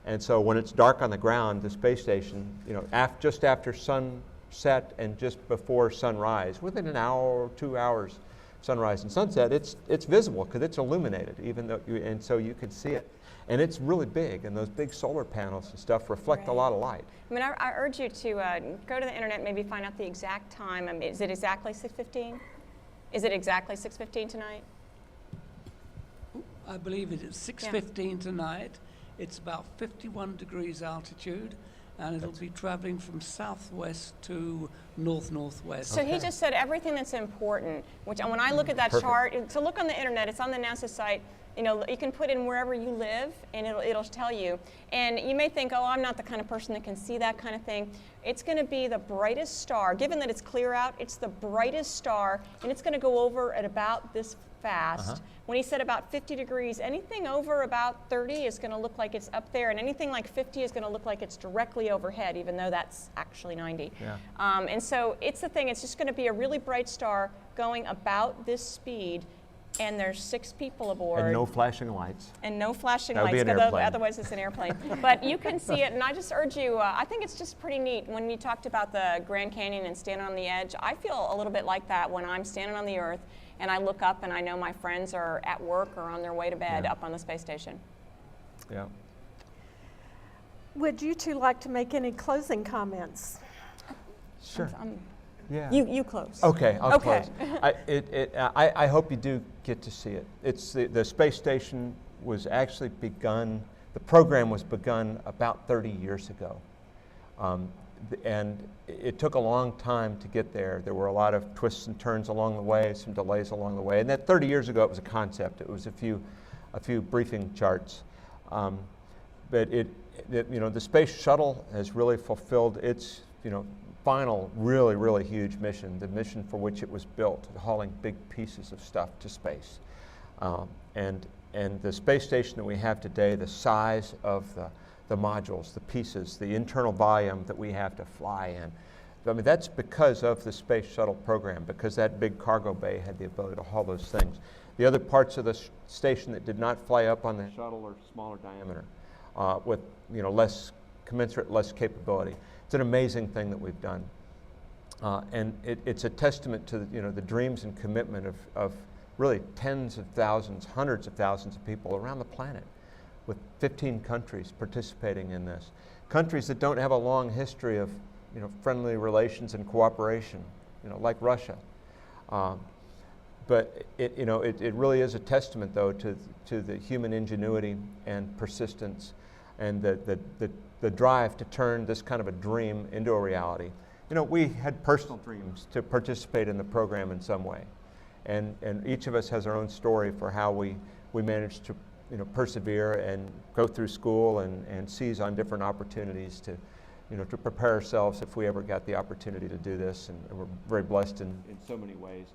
And so when it's dark on the ground, the space station, you know, just after sunset and just before sunrise, within an hour or 2 hours, sunrise and sunset, it's visible because it's illuminated, even though and so you can see it. And it's really big, and those big solar panels and stuff reflect a lot of light. I mean, I urge you to go to the internet, maybe find out the exact time. I mean, is it exactly 6:15? Is it exactly 6:15 tonight? I believe it is 6:15 tonight. It's about 51 degrees altitude, and it'll be traveling from southwest to north-northwest. So he just said everything that's important, which when I look at that chart, so look on the internet, it's on the NASA site. You know, you can put in wherever you live, and it'll tell you. And you may think, oh, I'm not the kind of person that can see that kind of thing. It's going to be the brightest star. Given that it's clear out, it's the brightest star, and it's going to go over at about this fast. When he said about 50 degrees, anything over about 30 is going to look like it's up there, and anything like 50 is going to look like it's directly overhead, even though that's actually 90. Yeah. And so it's the thing, it's just going to be a really bright star going about this speed, and there's 6 people aboard. And no flashing lights. And no flashing That would be lights, an 'cause airplane. otherwise it's an airplane. But you can see it, and I just urge you, I think it's just pretty neat. When we talked about the Grand Canyon and standing on the edge, I feel a little bit like that when I'm standing on the Earth and I look up and I know my friends are at work or on their way to bed up on the space station. Yeah. Would you two like to make any closing comments? Sure. Yeah. You close. Okay, I'll Okay. close. I hope you do get to see it. It's the space station was actually begun, the program was begun about 30 years ago. And it took a long time to get there. There were a lot of twists and turns along the way, some delays along the way. And that 30 years ago, it was a concept. It was a few briefing charts. But the space shuttle has really fulfilled its, final, really, really huge mission, the mission for which it was built, hauling big pieces of stuff to space. And the space station that we have today, the size of the modules, the pieces, the internal volume that we have to fly in, I mean, that's because of the space shuttle program, because that big cargo bay had the ability to haul those things. The other parts of the station that did not fly up on the shuttle are smaller diameter, with less capability. It's an amazing thing that we've done, and it's a testament to the dreams and commitment of really tens of thousands, hundreds of thousands of people around the planet, with 15 countries participating in this. Countries that don't have a long history of friendly relations and cooperation, like Russia. But it really is a testament, though, to the human ingenuity and persistence, and the drive to turn this kind of a dream into a reality. We had personal dreams to participate in the program in some way, and each of us has our own story for how we managed to persevere and go through school and seize on different opportunities to prepare ourselves if we ever got the opportunity to do this, and we're very blessed in so many ways.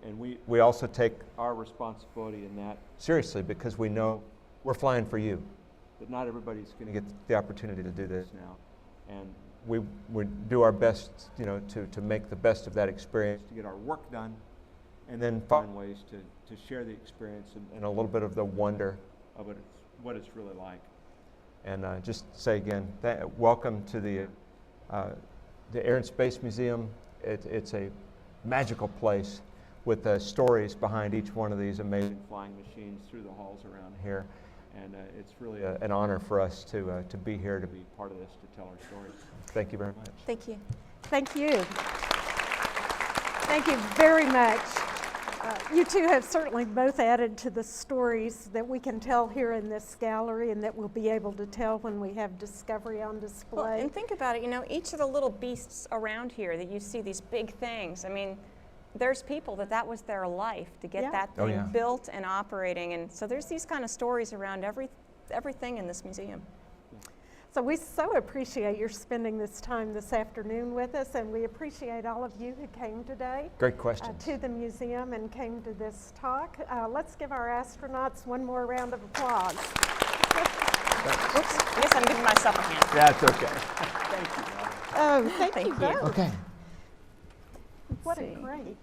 And we also take our responsibility in that seriously, because we know we're flying for you, that not everybody's going to get the opportunity to do this now. And we do our best to make the best of that experience, to get our work done, and then find ways to share the experience and a little bit of the wonder of what it's really like. And just say again, welcome to the Air and Space Museum. It's a magical place with stories behind each one of these amazing flying machines through the halls around here. And it's really an honor for us to be here, to be part of this, to tell our stories. Thank you very much. Thank you. Thank you. Thank you very much. You two have certainly both added to the stories that we can tell here in this gallery, and that we'll be able to tell when we have Discovery on display. Well, and think about it, each of the little beasts around here that you see, these big things, I mean, there's people that was their life to get that thing built and operating. And so there's these kind of stories around everything in this museum. So we so appreciate your spending this time this afternoon with us, and we appreciate all of you who came today. Great questions. To the museum and came to this talk. Let's give our astronauts one more round of applause. Oops, I guess I'm giving myself a hand. That's okay. Thank you. Oh, thank you both. Okay. What a great